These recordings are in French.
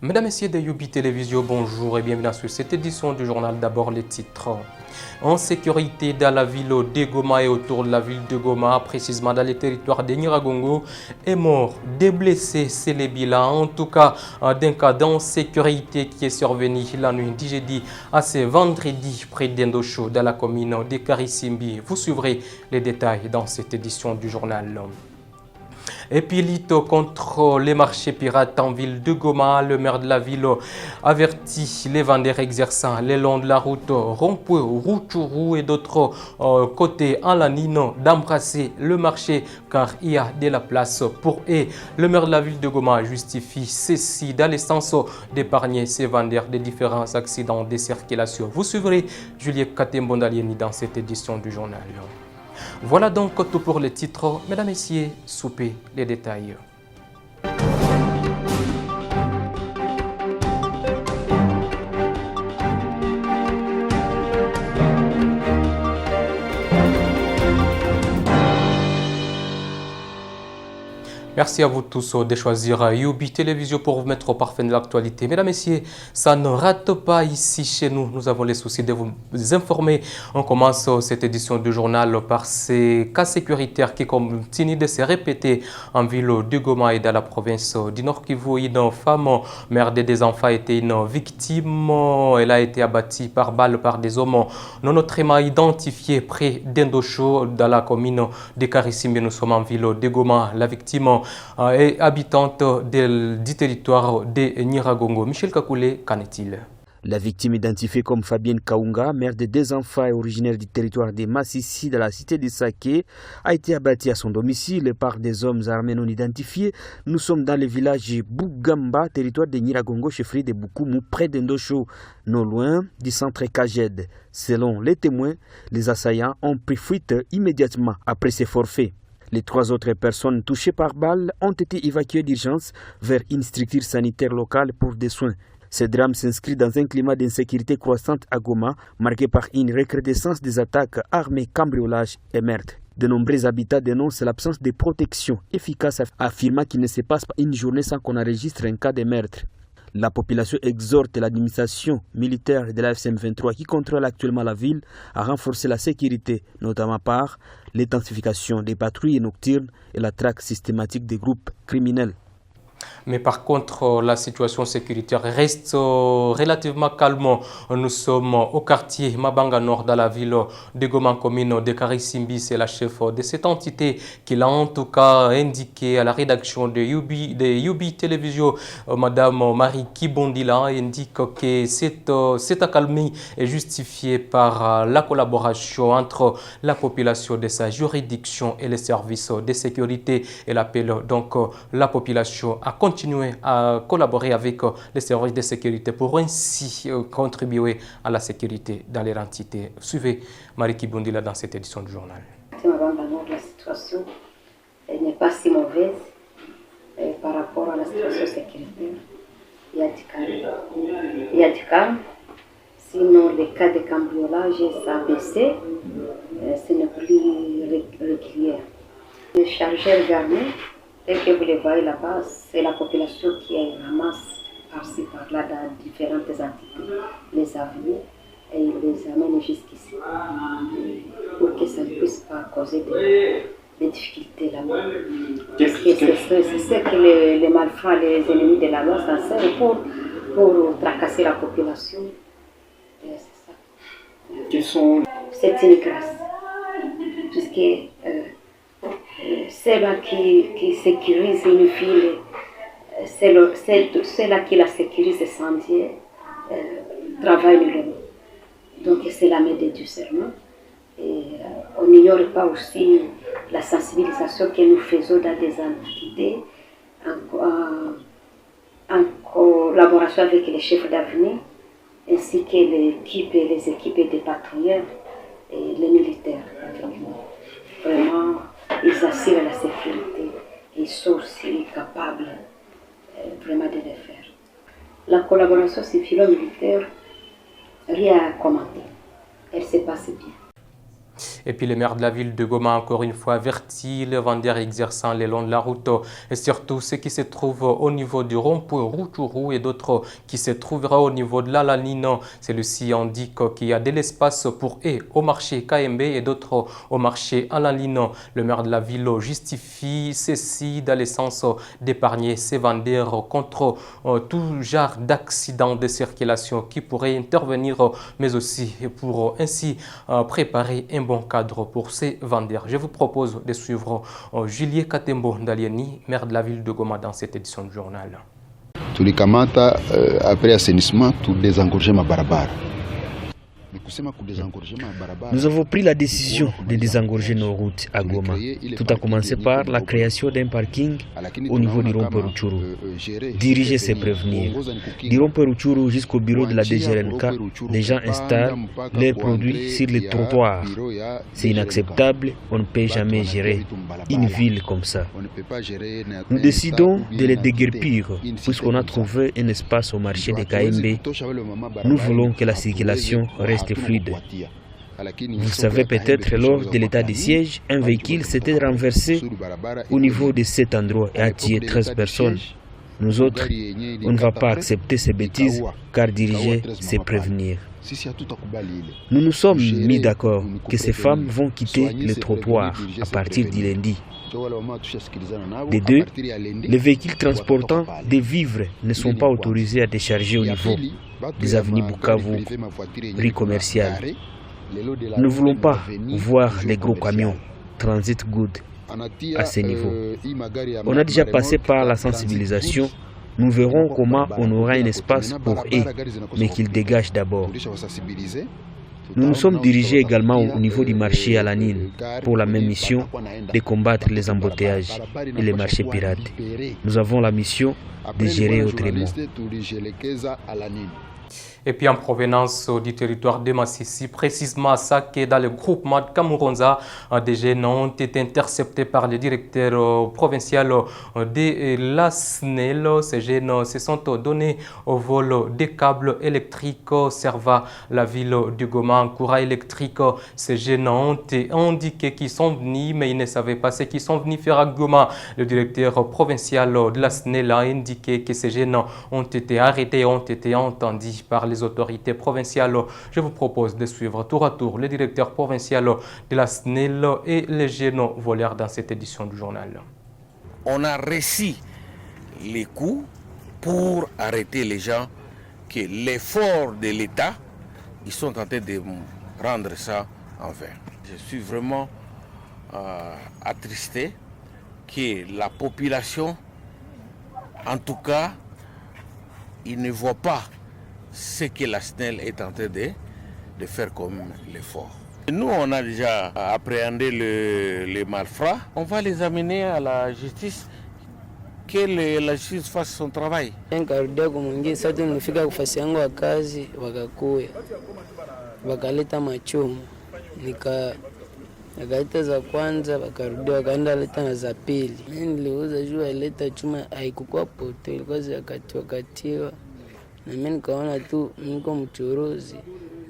Mesdames, Messieurs de Youbi Télévision, bonjour et bienvenue sur cette édition du journal. D'abord les titres. En sécurité dans la ville de Goma et autour de la ville de Goma, précisément dans les territoires de Nyiragongo, est mort. Des blessés, c'est le bilan. En tout cas, d'un cas d'insécurité qui est survenu la nuit du jeudi à ce vendredi près d'Endosho, dans la commune de Karisimbi. Vous suivrez les détails dans cette édition du journal. Et puis lutte contre les marchés pirates en ville de Goma, le maire de la ville avertit les vendeurs exerçant le long de la route Rompuy, Rutshuru et d'autres côtés en Lanino d'embrasser le marché car il y a de la place pour eux. Le maire de la ville de Goma justifie ceci dans le sens d'épargner ces vendeurs de différents accidents de circulation. Vous suivrez Juliette Katembondalieni dans cette édition du journal. Voilà donc tout pour les titres. Mesdames, Messieurs, soupez les détails. Merci à vous tous de choisir Youbi Télévision pour vous mettre au parfum de l'actualité. Mesdames, Messieurs, ça ne rate pas ici chez nous. Nous avons le souci de vous informer. On commence cette édition du journal par ces cas sécuritaires qui continuent de se répéter en ville de Goma et dans la province du Nord Kivu. Une femme, mère de deux enfants, était une victime. Elle a été abattue par balle par des hommes non autrement identifiés près d'Endosho dans la commune de Karisimbi. Nous sommes en ville de Goma. La victime est habitante du territoire de Nyiragongo. Michel Kakoulé, qu'en est-il? La victime identifiée comme Fabienne Kaunga, mère de deux enfants et originaire du territoire de Massissi dans la cité de Saké, a été abattue à son domicile par des hommes armés non identifiés. Nous sommes dans le village Bougamba, territoire de Nyiragongo, chefferie de Bukumu, près d'Endosho, non loin du centre Kajed. Selon les témoins, les assaillants ont pris fuite immédiatement après ces forfaits. Les trois autres personnes touchées par balle ont été évacuées d'urgence vers une structure sanitaire locale pour des soins. Ce drame s'inscrit dans un climat d'insécurité croissante à Goma, marqué par une recrudescence des attaques armées, cambriolages et meurtres. De nombreux habitants dénoncent l'absence de protection efficace, affirmant qu'il ne se passe pas une journée sans qu'on enregistre un cas de meurtre. La population exhorte l'administration militaire de la FCM23 qui contrôle actuellement la ville à renforcer la sécurité, notamment par l'intensification des patrouilles nocturnes et la traque systématique des groupes criminels. Mais par contre, la situation sécuritaire reste relativement calme. Nous sommes au quartier Mabanga Nord, dans la ville de Goma, commune de Karisimbi. C'est la chef de cette entité qui l'a en tout cas indiqué à la rédaction de Youbi Télévision. Madame Marie Kibondila indique que cette accalmie est justifiée par la collaboration entre la population de sa juridiction et les services de sécurité. Elle appelle donc la population à continuer à collaborer avec les services de sécurité pour ainsi contribuer à la sécurité dans les entités. Suivez Marie Kibondila dans cette édition du journal. La situation n'est pas si mauvaise par rapport à la situation sécuritaire. Il y a du calme. Sinon, les cas de cambriolage, ça a baissé. Ce n'est plus régulier. Les chargeurs garnis, tel que vous les voyez là-bas, c'est la population qui ramasse par-ci par-là dans différentes entités, les avenues, et ils les amènent jusqu'ici pour que ça ne puisse pas causer des difficultés là-bas. C'est ce que les malfrats, les ennemis de la loi s'en servent pour tracasser la population. C'est ça. C'est une grâce, puisque c'est là qui sécurise une ville, c'est là qui la sécurise sans Dieu, travaille le. Donc c'est la main de Dieu seulement. Et on n'ignore pas aussi la sensibilisation que nous faisons dans des entités, en collaboration avec les chefs d'avenir, ainsi que les équipes des patrouilleurs et les militaires. Vraiment, ils assurent la sécurité. Ils sont aussi capables vraiment de le faire. La collaboration civilo-militaire, rien à commenter. Elle se passe bien. Et puis le maire de la ville de Goma, encore une fois, avertit les vendeurs exerçant le long de la route et surtout ceux qui se trouvent au niveau du rond-point Rutshuru et d'autres qui se trouvera au niveau de l'Alanine. Celui-ci indique qu'il y a de l'espace pour eux au marché KMB et d'autres au marché Alanine. Le maire de la ville justifie ceci dans le sens d'épargner ces vendeurs contre tout genre d'accident de circulation qui pourrait intervenir, mais aussi pour ainsi préparer un bon cadre pour ces vendeurs. Je vous propose de suivre Julie Katembo Ndalieni, maire de la ville de Goma, dans cette édition du journal. Tulikamata après assainissement tout désengorger ma barabara. Nous avons pris la décision de désengorger nos routes à Goma. Tout a commencé par la création d'un parking au niveau du rond-point Rutshuru. Diriger, c'est prévenir. Du rond-point Rutshuru jusqu'au bureau de la DGRNK, les gens installent leurs produits sur les trottoirs. C'est inacceptable, on ne peut jamais gérer une ville comme ça. Nous décidons de les déguerpir puisqu'on a trouvé un espace au marché de KMB. Nous voulons que la circulation reste fluide. Vous savez peut-être, lors de l'état de siège, un véhicule s'était renversé au niveau de cet endroit et a tué 13 personnes. Nous autres, on ne va pas accepter ces bêtises, car diriger, c'est prévenir. Nous nous sommes mis d'accord que ces femmes vont quitter le trottoir à partir du lundi. Des deux, les véhicules transportant des vivres ne sont pas autorisés à décharger au niveau des avenues Bukavu, rue commerciale. Nous ne voulons pas voir les gros camions transit good à ce niveau. On a déjà passé par la sensibilisation. Nous verrons comment on aura un espace pour eux, mais qu'ils dégagent d'abord. Nous nous sommes dirigés également au niveau du marché Alanine pour la même mission de combattre les embouteillages et les marchés pirates. Nous avons la mission de gérer autrement. Et puis en provenance du territoire de Massissi, précisément à Saké, dans le groupement de Kamuronza, des jeunes ont été interceptés par le directeur provincial de la SNEL. Ces jeunes se sont donnés au vol des câbles électriques servant la ville du Goma en courant électrique. Ces jeunes ont indiqué qu'ils sont venus, mais ils ne savaient pas ce qu'ils sont venus faire à Goma. Le directeur provincial de la SNEL a indiqué que ces jeunes ont été arrêtés, ont été entendus par les autorités provinciales. Je vous propose de suivre tour à tour le directeur provincial de la SNEL et les jeunes voleurs dans cette édition du journal. On a reçu les coups pour arrêter les gens, que l'effort de l'État, ils sont en train de rendre ça en vain. Je suis vraiment attristé que la population, en tout cas, ils ne voient pas ce que la SNEL est en train de faire comme l'effort. Nous, on a déjà appréhendé les malfrats. On va les amener à la justice, que la justice fasse son travail. Nikarudia kumwingine sasa, nimefika kufasi yangu ya kazi, wakakuya wakaleta machumu, nikaleta za kwanza, wakarudia wakaenda leta na za pili. Mimi niliuza juu aleta chuma, haikukuwa poto, ilikuwa wakatiwa. Na mimi nikaona tu niko mchuruzi,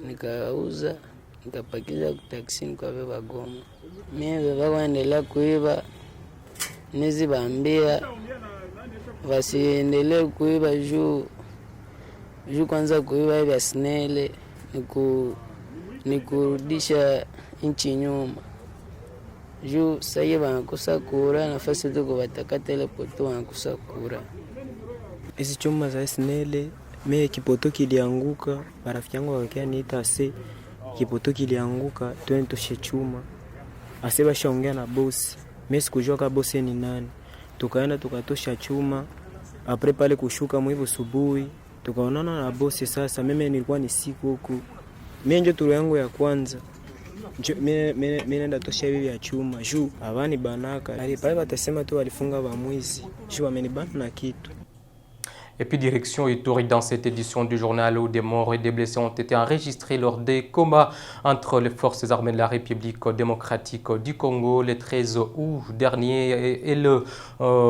nikauza, nikapakiza taksi, nikabeba Goma. Mimi baba waendelea kuiba, nizibaambia wasiendelee kuiba juu kwanza kuiba hivi SNEL ni kurudisha nchi nyuma. Juu sasa wanakosa kura, nafasi tuko watakata ile poto wanakosa kura. Hizi chuma za SNEL, mimi kipoto kilianguka, marafiki yangu wakakia niita ase kipoto kilianguka, twende toshe chuma. Ase bashaongea na bosi. Mimi sikujua ka bosi ni nani. Tukaenda tukatosha chuma. Apre pale kushuka mwivu subuhi, tukaonana na bosi sasa. Mimi nilikuwa ni siku huku. Mimi ndio turu yangu ya kwanza. Mimi nenda tosha hivi ya chuma. Juu abani banaka. Pale watasema tu walifunga ba mwizi. Juu amenibana na kitu. Et puis direction Ituri dans cette édition du journal où des morts et des blessés ont été enregistrés lors des combats entre les forces armées de la République démocratique du Congo le 13 août dernier et le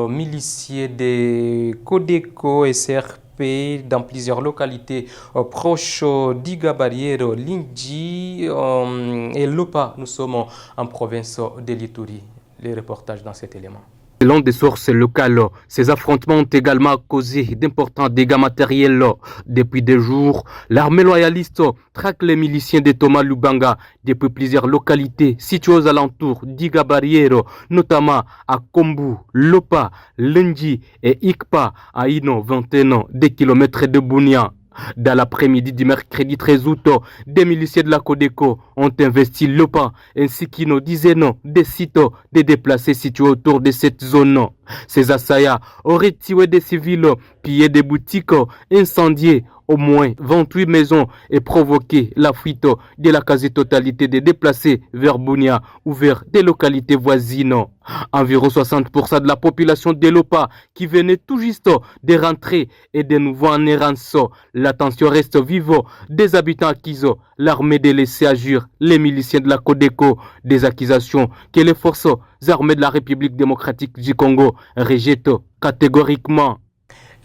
milicier des Codeco SRP occupé dans plusieurs localités proches d'Igabariero, Lindji et Lopa. Nous sommes en province de l'Ituri. Les reportages dans cet élément. Selon des sources locales, ces affrontements ont également causé d'importants dégâts matériels. Depuis des jours, l'armée loyaliste traque les miliciens de Thomas Lubanga depuis plusieurs localités situées aux alentours d'Igabariero, notamment à Kombu, Lopa, Lindji et Ikpa, à 21 des kilomètres de Bunia. Dans l'après-midi du mercredi 13 août, des miliciens de la Codeco ont investi Lopa ainsi qu'une dizaine de sites de déplacés situés autour de cette zone. Ces assaillants auraient tué des civils, pillé des boutiques, incendié au moins 28 maisons et provoqué la fuite de la quasi-totalité des déplacés vers Bunia ou vers des localités voisines. Environ 60% de la population de Lopa qui venait tout juste de rentrer et de nouveau en errance. La tension reste vive. Des habitants accusent l'armée de laisser agir les miliciens de la Codeco. Des accusations que les forces armées de la République démocratique du Congo rejettent catégoriquement.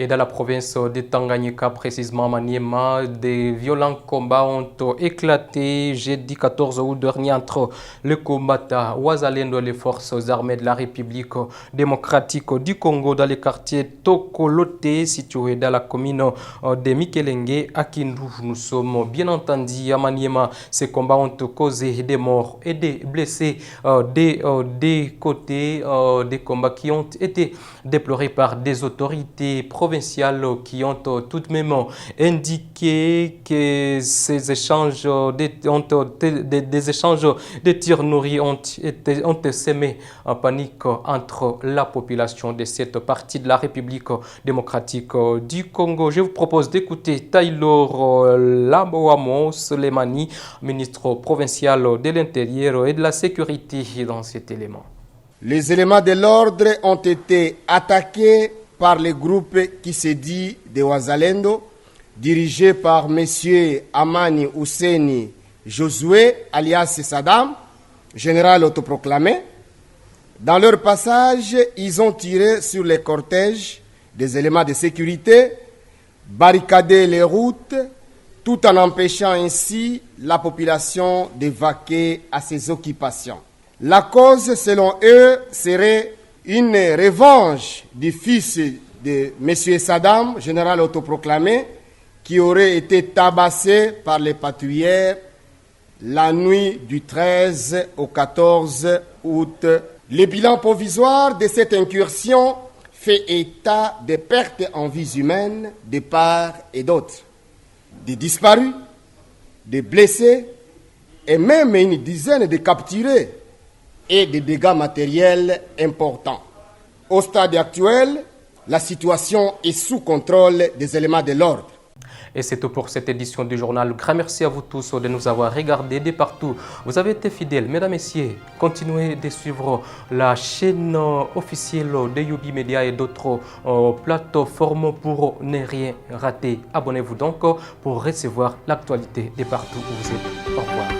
Et dans la province de Tanganyika, précisément à Maniema, des violents combats ont éclaté jeudi 14 août dernier entre le combattant Wazalendo et les forces armées de la République démocratique du Congo dans le quartier Tokolote, situé dans la commune de Mikelenge à Kindu. Nous sommes bien entendu à Maniema. Ces combats ont causé des morts et des blessés des côtés des combats qui ont été déplorés par des autorités provinciales qui ont tout de même indiqué que ces échanges des échanges de tirs nourris ont semé en panique entre la population de cette partie de la République démocratique du Congo. Je vous propose d'écouter Taylor Laboamo Soleimani, ministre provincial de l'Intérieur et de la Sécurité, dans cet élément. Les éléments de l'ordre ont été attaqués par le groupe qui se dit de Wazalendo, dirigé par M. Amani Ouseni Josué, alias Saddam, général autoproclamé. Dans leur passage, ils ont tiré sur les cortèges des éléments de sécurité, barricadé les routes, tout en empêchant ainsi la population de vaquer à ses occupations. La cause, selon eux, serait une revanche du fils de M. Saddam, général autoproclamé, qui aurait été tabassé par les patrouilleurs la nuit du 13 au 14 août. Le bilan provisoire de cette incursion fait état de pertes en vies humaines de part et d'autre, des disparus, des blessés et même une dizaine de capturés et des dégâts matériels importants. Au stade actuel, la situation est sous contrôle des éléments de l'ordre. Et c'est tout pour cette édition du journal. Grand merci à vous tous de nous avoir regardés de partout. Vous avez été fidèles. Mesdames et messieurs, continuez de suivre la chaîne officielle de Yubi Media et d'autres plateformes pour ne rien rater. Abonnez-vous donc pour recevoir l'actualité de partout où vous êtes. Au revoir.